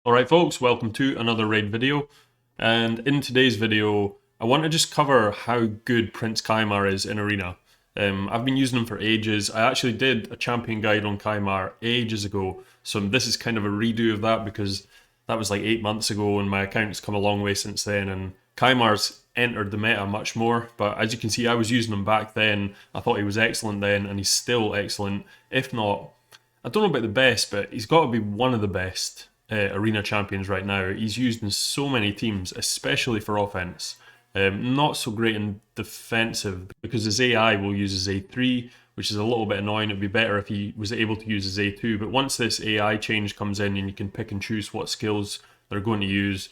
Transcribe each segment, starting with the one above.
Alright folks, welcome to another raid video, and in today's video I want to just cover how good Prince Kymar is in Arena. I've been using him for ages. I actually did a champion guide on Kymar ages ago, so this is kind of a redo of that because that was like 8 months ago and my account's come a long way since then, and Kymar's entered the meta much more, but as you can see I was using him back then. I thought he was excellent then and he's still excellent, if not, I don't know about the best, but he's got to be one of the best arena champions right now. He's used in so many teams, especially for offense. Not so great in defensive because his AI will use his A3, which is a little bit annoying. It'd be better if he was able to use his A2, but once this AI change comes in and you can pick and choose what skills they're going to use,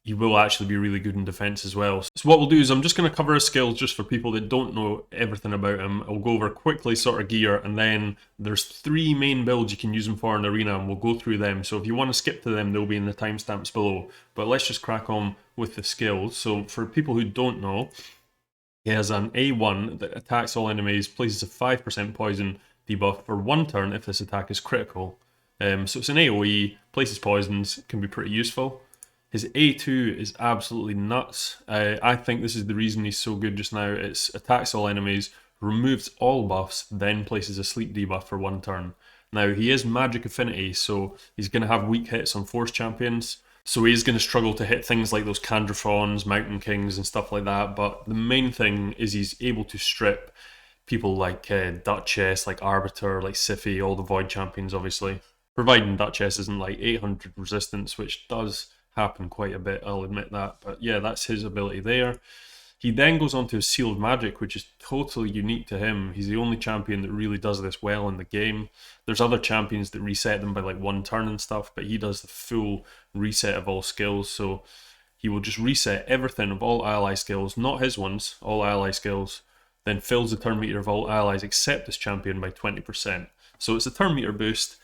he will actually be really good in defense as well. So what we'll do is I'm just going to cover his skills just for people that don't know everything about him. I'll go over quickly sort of gear, and then there's 3 main builds you can use him for in Arena, and we'll go through them. So if you want to skip to them, they'll be in the timestamps below. But let's just crack on with the skills. So for people who don't know, he has an A1 that attacks all enemies, places a 5% poison debuff for 1 turn if this attack is critical. So it's an AoE, places poisons, can be pretty useful. His A2 is absolutely nuts. I think this is the reason he's so good just now. It's attacks all enemies, removes all buffs, then places a sleep debuff for 1 turn. Now, he is magic affinity, so he's going to have weak hits on force champions. So he is going to struggle to hit things like those Candrafons, Mountain Kings, and stuff like that. But the main thing is he's able to strip people like Duchess, like Arbiter, like Siphi, all the Void champions, obviously. Providing Duchess isn't like 800 resistance, which does happen quite a bit, I'll admit that. But yeah, that's his ability there. He then goes on to his Seal of Magic, which is totally unique to him. He's the only champion that really does this well in the game. There's other champions that reset them by like 1 turn and stuff, but he does the full reset of all skills. So he will just reset everything of all ally skills, not his ones, all ally skills, then fills the turn meter of all allies except this champion by 20%. So it's a turn meter boost,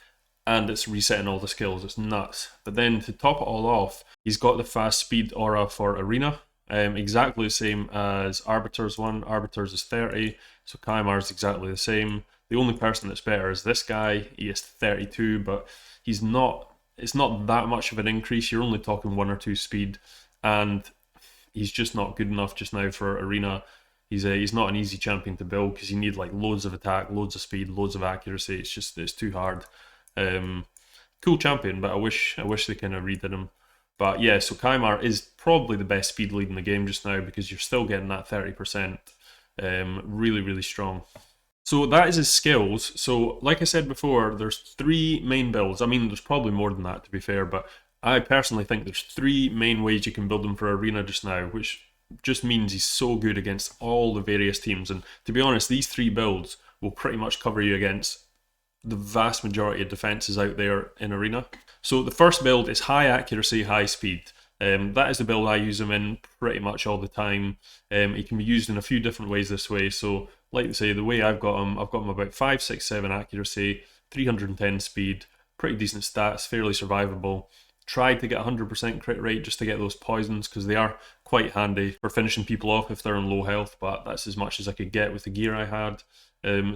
and it's resetting all the skills. It's nuts. But then to top it all off, he's got the fast speed aura for Arena. Exactly the same as Arbiter's one. Arbiter's is 30, so Kymar's exactly the same. The only person that's better is this guy. He is 32, but he's not. It's not that much of an increase. You're only talking 1 or 2 speed, and he's just not good enough just now for Arena. He's not an easy champion to build because you need like loads of attack, loads of speed, loads of accuracy. It's too hard. Cool champion, but I wish they kind of redid him. But yeah, so Kymar is probably the best speed lead in the game just now because you're still getting that 30%. Really, really strong. So that is his skills. So like I said before, there's 3 main builds. I mean, there's probably more than that to be fair, but I personally think there's 3 main ways you can build him for Arena just now, which just means he's so good against all the various teams. And to be honest, these 3 builds will pretty much cover you against the vast majority of defenses out there in Arena. So the first build is high accuracy, high speed. That is the build I use him in pretty much all the time. He can be used in a few different ways this way. So like I say, the way I've got him about 5, 6, 7 accuracy, 310 speed, pretty decent stats, fairly survivable. Tried to get 100% crit rate just to get those poisons because they are quite handy for finishing people off if they're on low health, but that's as much as I could get with the gear I had.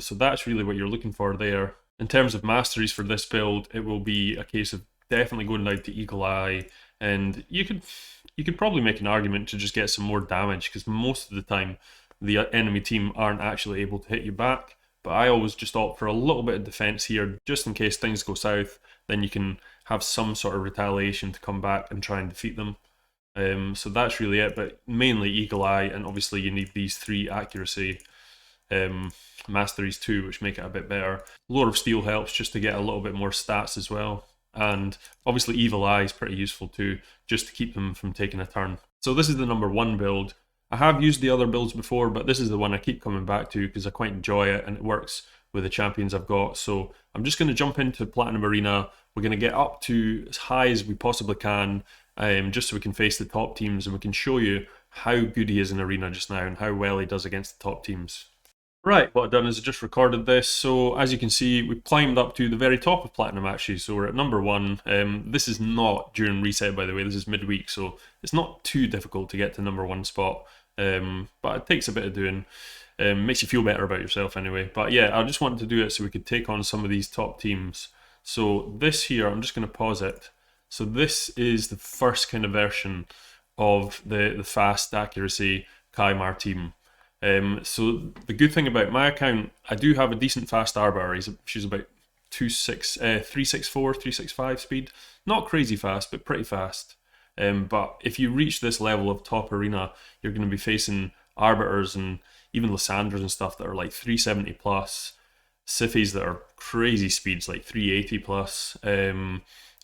So that's really what you're looking for there. In terms of masteries for this build, it will be a case of definitely going down to Eagle Eye, and you could probably make an argument to just get some more damage because most of the time the enemy team aren't actually able to hit you back. But I always just opt for a little bit of defense here just in case things go south. Then you can have some sort of retaliation to come back and try and defeat them. So that's really it, but mainly Eagle Eye, and obviously you need these 3 accuracy masteries too, which make it a bit better. Lore of Steel helps just to get a little bit more stats as well, and obviously Evil Eye is pretty useful too, just to keep them from taking a turn. So this is the number 1 build. I have used the other builds before, but this is the one I keep coming back to because I quite enjoy it and it works with the champions I've got. So I'm just going to jump into Platinum Arena. We're going to get up to as high as we possibly can, just so we can face the top teams and we can show you how good he is in Arena just now and how well he does against the top teams. Right, what I've done is I just recorded this, so as you can see, we've climbed up to the very top of Platinum actually, so we're at number 1. This is not during reset, by the way, this is midweek, so it's not too difficult to get to number 1 spot, but it takes a bit of doing. Makes you feel better about yourself anyway. But yeah, I just wanted to do it so we could take on some of these top teams. So this here, I'm just going to pause it, So this is the first kind of version of the fast accuracy Kymar team. So the good thing about my account, I do have a decent fast arbiter. She's about 364, 365 speed. Not crazy fast, but pretty fast. But if you reach this level of top arena, you're going to be facing arbiters and even Lysandras and stuff that are like 370 plus, Sifis that are crazy speeds like 380 plus.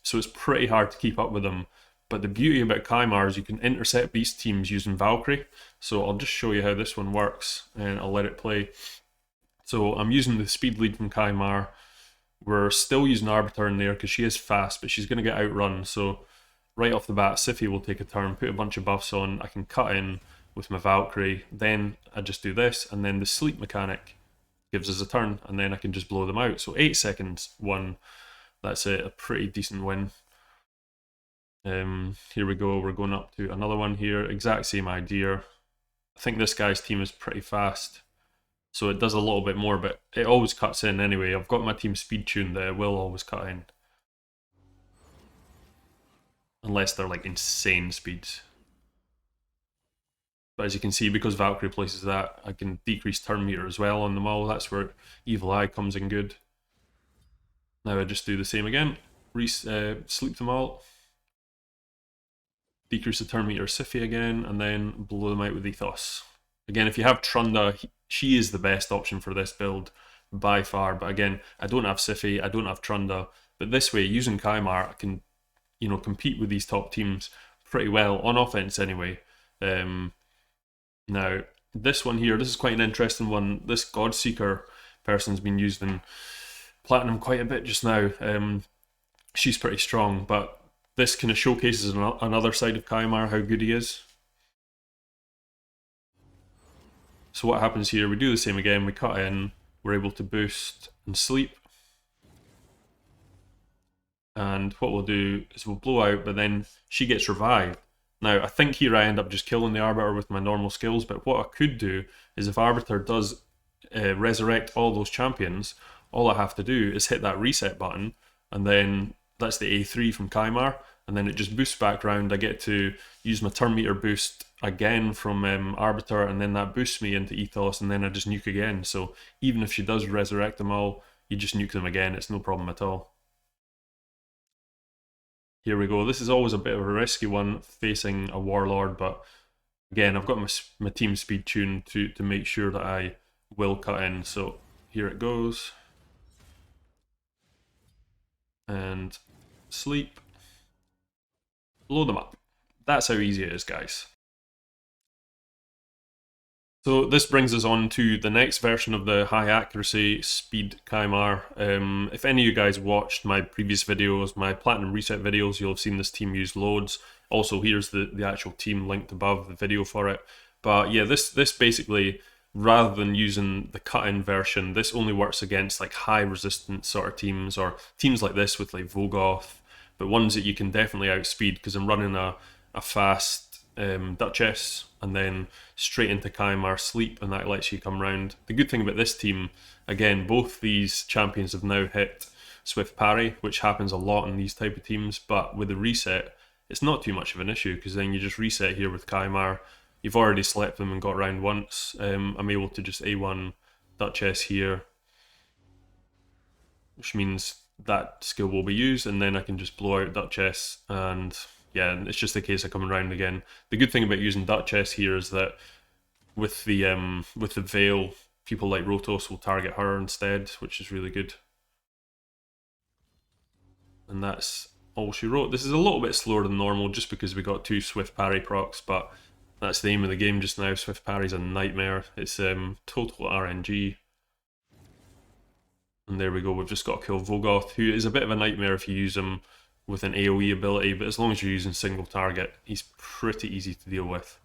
So it's pretty hard to keep up with them. But the beauty about Kymar is you can intercept these teams using Valkyrie. So I'll just show you how this one works and I'll let it play. So I'm using the speed lead from Kymar. We're still using Arbiter in there because she is fast, but she's going to get outrun. So right off the bat, Sify will take a turn, put a bunch of buffs on. I can cut in with my Valkyrie. Then I just do this, and then the sleep mechanic gives us a turn, and then I can just blow them out. So 8 seconds, one. That's a pretty decent win. Here we go. We're going up to another one here. Exact same idea. I think this guy's team is pretty fast, so it does a little bit more, but it always cuts in anyway. I've got my team speed tuned that it will always cut in. Unless they're like insane speeds. But as you can see, because Valkyrie places that, I can decrease turn meter as well on them all. That's where Evil Eye comes in good. Now I just do the same again. Sleep them all. Decrease the turn meter Sify again, and then blow them out with Ethos. Again, if you have Trunda, she is the best option for this build by far. But again, I don't have Sify, I don't have Trunda. But this way, using Kymar, I can, you know, compete with these top teams pretty well on offense anyway. Now, this one here, this is quite an interesting one. This Godseeker person's been used in Platinum quite a bit just now. She's pretty strong, but this kind of showcases another side of Kymar, how good he is. So what happens here, we do the same again, we cut in, we're able to boost and sleep. And what we'll do is we'll blow out, but then she gets revived. Now, I think here I end up just killing the Arbiter with my normal skills, but what I could do is if Arbiter does resurrect all those champions, all I have to do is hit that reset button, and then that's the A3 from Kymar, and then it just boosts back round. I get to use my turn meter boost again from Arbiter, and then that boosts me into Ethos, and then I just nuke again. So even if she does resurrect them all, you just nuke them again, it's no problem at all. Here we go. This is always a bit of a risky one facing a Warlord, but again, I've got my team speed tuned to make sure that I will cut in. So here it goes. And sleep. Blow them up. That's how easy it is, guys. So this brings us on to the next version of the high accuracy speed Kymar. If any of you guys watched my previous videos, my Platinum Reset videos, you'll have seen this team used loads. Also, here's the actual team linked above the video for it. But yeah, this basically, rather than using the cut-in version, this only works against like high resistance sort of teams, or teams like this with like Vogoth, but ones that you can definitely outspeed, because I'm running a fast Duchess, and then straight into Kymar sleep, and that lets you come round. The good thing about this team, again, both these champions have now hit Swift Parry, which happens a lot in these type of teams, but with the reset, it's not too much of an issue, because then you just reset here with Kymar. You've already slept them and got round once. I'm able to just A1 Duchess here, which means that skill will be used, and then I can just blow out Duchess, and yeah, it's just a case of coming round again. The good thing about using Duchess here is that with the Veil, people like Rotos will target her instead, which is really good. And that's all she wrote. This is a little bit slower than normal just because we got 2 Swift Parry procs, but that's the aim of the game just now. Swift Parry's a nightmare. It's total RNG. And there we go, we've just got to kill Vogoth, who is a bit of a nightmare if you use him with an AoE ability, but as long as you're using single target, he's pretty easy to deal with.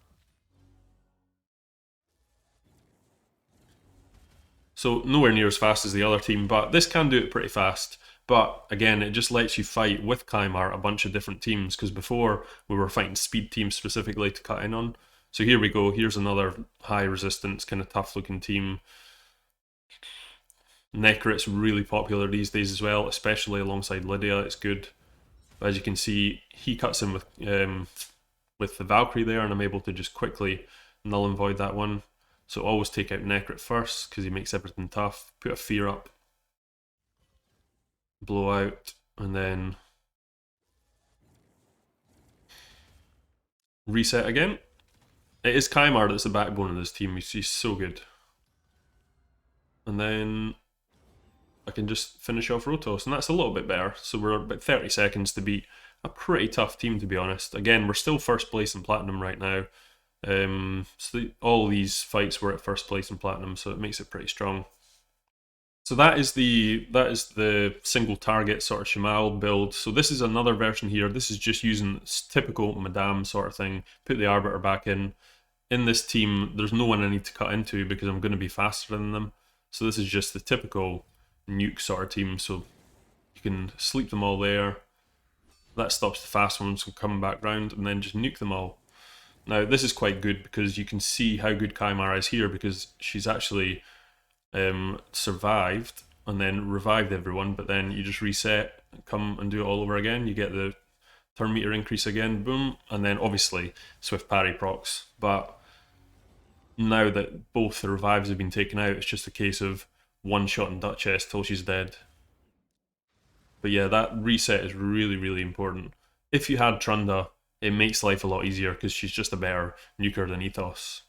So nowhere near as fast as the other team, but this can do it pretty fast. But again, it just lets you fight with Kymar a bunch of different teams, because before we were fighting speed teams specifically to cut in on. So here we go, here's another high resistance, kind of tough looking team. Necrit's really popular these days as well, especially alongside Lydia, it's good. But as you can see, he cuts in with the Valkyrie there, and I'm able to just quickly null and void that one. So always take out Necrit first, because he makes everything tough. Put a fear up, blow out, and then reset again. It is Kymar that's the backbone of this team. He's so good. And then I can just finish off Rotos, and that's a little bit better. So we're about 30 seconds to beat a pretty tough team, to be honest. Again, we're still first place in Platinum right now. All these fights were at first place in Platinum, so it makes it pretty strong. So that is the single target sort of Shamal build. So this is another version here. This is just using typical Madame sort of thing. Put the Arbiter back in. In this team, there's no one I need to cut into because I'm going to be faster than them. So this is just the typical nuke sort of team. So you can sleep them all there. That stops the fast ones from coming back round, and then just nuke them all. Now this is quite good because you can see how good Kymar is here, because she's actually survived and then revived everyone, but then you just reset, come and do it all over again. You get the turn meter increase again, boom, and then obviously swift parry procs. But now that both the revives have been taken out, it's just a case of one shot in Duchess till she's dead. But yeah, that reset is really, really important. If you had Trunda, it makes life a lot easier because she's just a better nuker than Ethos.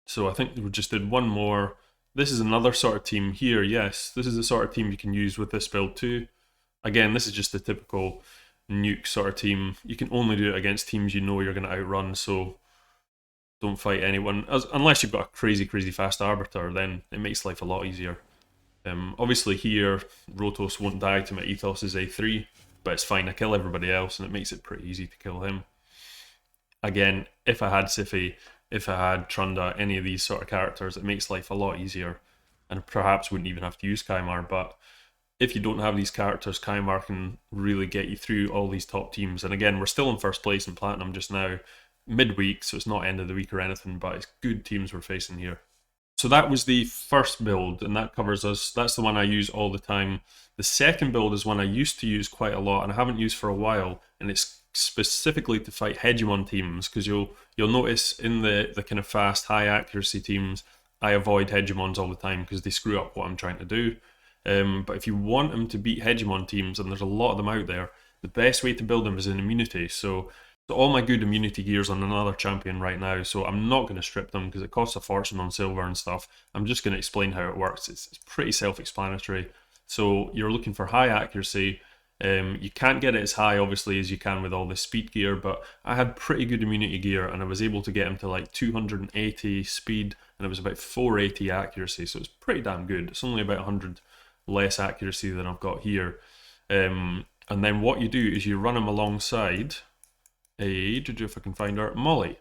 So I think we just did one more. This is another sort of team here, yes. This is the sort of team you can use with this build too. Again, this is just the typical nuke sort of team. You can only do it against teams you know you're going to outrun, so don't fight anyone. Unless you've got a crazy, crazy fast Arbiter, then it makes life a lot easier. Obviously here, Rotos won't die to my Ethos is A3, but it's fine, I kill everybody else and it makes it pretty easy to kill him. Again, if I had Siphi, if I had Trunda, any of these sort of characters, it makes life a lot easier, and perhaps wouldn't even have to use Kymar. But if you don't have these characters, Kymar can really get you through all these top teams. And again, we're still in first place in Platinum just now, midweek, so it's not end of the week or anything, but it's good teams we're facing here. So that was the first build, and that covers us. That's the one I use all the time. The second build is one I used to use quite a lot, and I haven't used for a while, and it's specifically to fight hegemon teams, because you'll notice in the kind of fast, high accuracy teams, I avoid hegemons all the time because they screw up what I'm trying to do. But if you want them to beat hegemon teams, and there's a lot of them out there, the best way to build them is in immunity. So all my good immunity gear's on another champion right now, so I'm not going to strip them because it costs a fortune on silver and stuff. I'm just going to explain how it works. It's pretty self-explanatory. So you're looking for high accuracy. You can't get it as high, obviously, as you can with all this speed gear, but I had pretty good immunity gear, and I was able to get him to like 280 speed, and it was about 480 accuracy, so it's pretty damn good. It's only about 100 less accuracy than I've got here. And then what you do is you run him alongside if I can find her, Molly.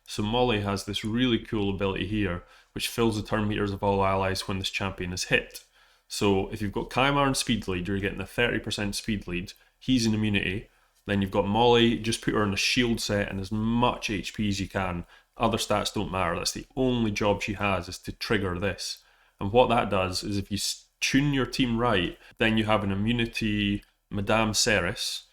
So Molly has this really cool ability here, which fills the turn meters of all allies when this champion is hit. So if you've got Kymar and speed lead, you're getting a 30% speed lead. He's in immunity. Then you've got Molly, just put her in a shield set and as much HP as you can. Other stats don't matter. That's the only job she has, is to trigger this. And what that does is if you tune your team right, then you have an immunity Madame Ceres,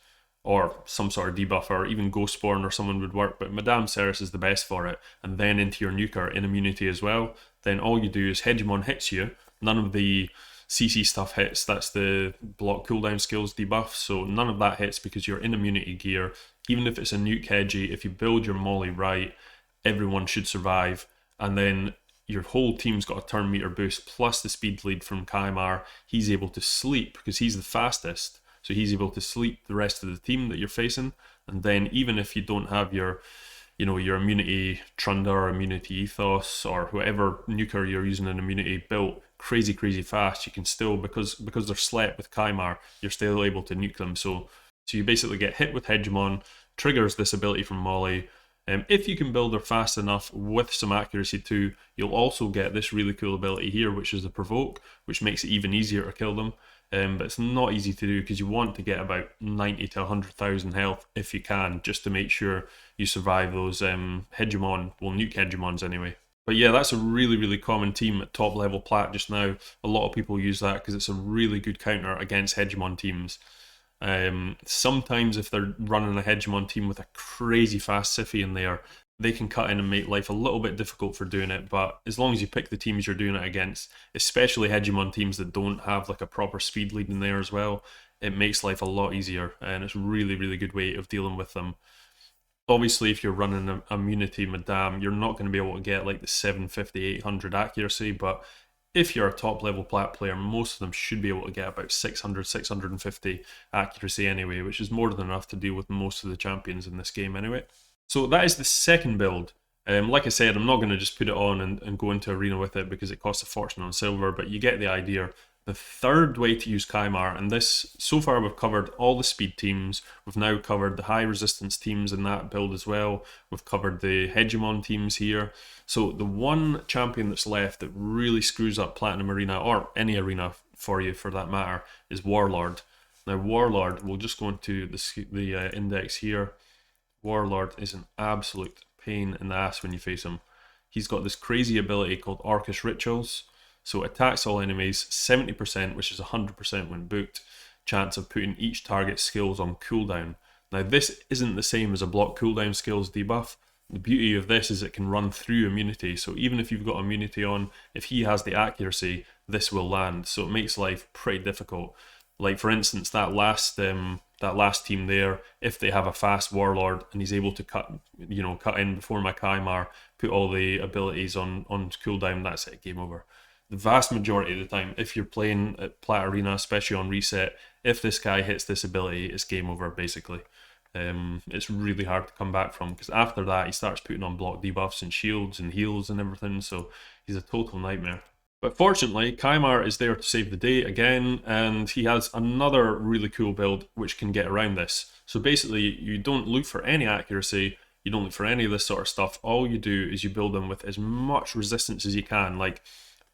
or some sort of debuff, or even Ghostborn or someone would work, but Madame Ceres is the best for it, and then into your nuker in immunity as well. Then all you do is Hegemon hits you, none of the CC stuff hits, that's the block cooldown skills debuff, so none of that hits because you're in immunity gear. Even if it's a nuke Hegi, if you build your Molly right, everyone should survive, and then your whole team's got a turn meter boost, plus the speed lead from Kymar. He's able to sleep because he's the fastest, so he's able to sleep the rest of the team that you're facing. And then even if you don't have your immunity Trunda or immunity Ethos or whatever nuker you're using in immunity built crazy fast, you can still, because they're slept with Kymar, you're still able to nuke them. So you basically get hit with Hegemon, triggers this ability from Molly. If you can build her fast enough with some accuracy too, you'll also get this really cool ability here, which is the Provoke, which makes it even easier to kill them. But it's not easy to do because you want to get about 90 to 100,000 health if you can, just to make sure you survive those Hegemon, well, nuke Hegemons anyway. But yeah, that's a really, really common team at top level plat just now. A lot of people use that because it's a really good counter against hegemon teams. Sometimes if they're running a hegemon team with a crazy fast Siffy in there, they can cut in and make life a little bit difficult for doing it. But as long as you pick the teams you're doing it against, especially hegemon teams that don't have like a proper speed lead in there as well, it makes life a lot easier, and it's a really, really good way of dealing with them. Obviously, if you're running an immunity Madame, you're not going to be able to get like the 750, 800 accuracy, but if you're a top level plat player, most of them should be able to get about 600, 650 accuracy anyway, which is more than enough to deal with most of the champions in this game anyway. So that is the second build. Like I said, I'm not going to just put it on and go into arena with it because it costs a fortune on silver, but you get the idea. The third way to use Kymar, and this, so far we've covered all the speed teams, we've now covered the high resistance teams in that build as well, we've covered the hegemon teams here. So the one champion that's left that really screws up Platinum Arena, or any arena for you for that matter, is Warlord. Now Warlord, we'll just go into the index here. Warlord is an absolute pain in the ass when you face him. He's got this crazy ability called Orcish Rituals. So attacks all enemies, 70%, which is 100% when booked, chance of putting each target's skills on cooldown. Now this isn't the same as a block cooldown skills debuff. The beauty of this is it can run through immunity, so even if you've got immunity on, if he has the accuracy, this will land. So it makes life pretty difficult. Like for instance, that last team there, if they have a fast warlord and he's able to cut in before my Kymar, put all the abilities on cooldown, that's it, game over. The vast majority of the time, if you're playing at Plat Arena, especially on reset, if this guy hits this ability, it's game over basically. It's really hard to come back from, because after that he starts putting on block debuffs and shields and heals and everything, so he's a total nightmare. But fortunately, Kymar is there to save the day again, and he has another really cool build which can get around this. So basically, you don't look for any accuracy, you don't look for any of this sort of stuff. All you do is you build them with as much resistance as you can. Like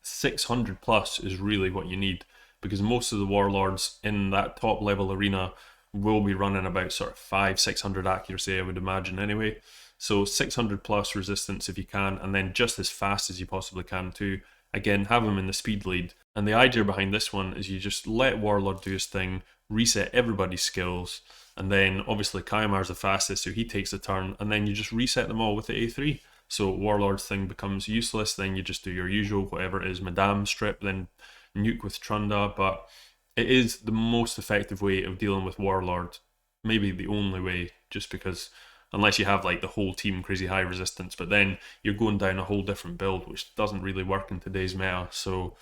600 plus is really what you need, because most of the warlords in that top level arena will be running about sort of 500-600 accuracy, I would imagine anyway. So 600 plus resistance if you can, and then just as fast as you possibly can too. Again, have him in the speed lead. And the idea behind this one is you just let Warlord do his thing, reset everybody's skills, and then obviously Kymar's the fastest, so he takes the turn, and then you just reset them all with the A3. So Warlord's thing becomes useless, then you just do your usual, whatever it is, Madame strip, then nuke with Trunda, but it is the most effective way of dealing with Warlord. Maybe the only way, just because, unless you have like the whole team crazy high resistance, but then you're going down a whole different build, which doesn't really work in today's meta. So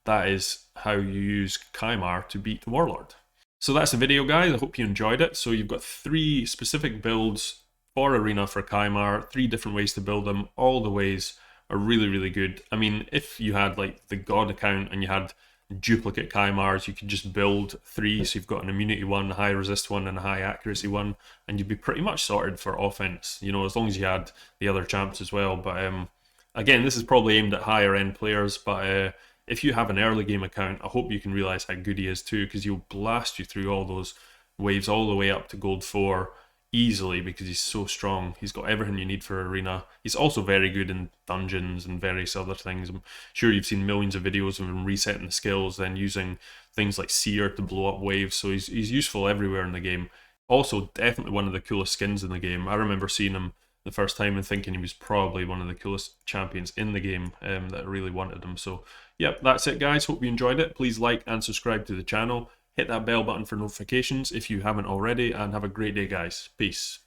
that is how you use Kymar to beat the Warlord. So that's the video, guys. I hope you enjoyed it. So you've got 3 specific builds for Arena for Kymar, 3 different ways to build them. All the ways are really, really good. I mean, if you had like the God account and you had duplicate Kymars, you could just build 3, so you've got an immunity one, a high resist one, and a high accuracy one, and you'd be pretty much sorted for offense, you know, as long as you had the other champs as well. But again, this is probably aimed at higher end players, but if you have an early game account, I hope you can realize how good he is too, because he'll blast you through all those waves all the way up to gold 4 easily, because he's so strong. He's got everything you need for arena. He's also very good in dungeons and various other things. I'm sure you've seen millions of videos of him resetting the skills, then using things like Seer to blow up waves, so he's useful everywhere in the game. Also, definitely one of the coolest skins in the game. I remember seeing him the first time and thinking he was probably one of the coolest champions in the game, that I really wanted him. So yep, that's it, guys. Hope you enjoyed it. Please like and subscribe to the channel. Hit that bell button for notifications if you haven't already, and have a great day, guys. Peace.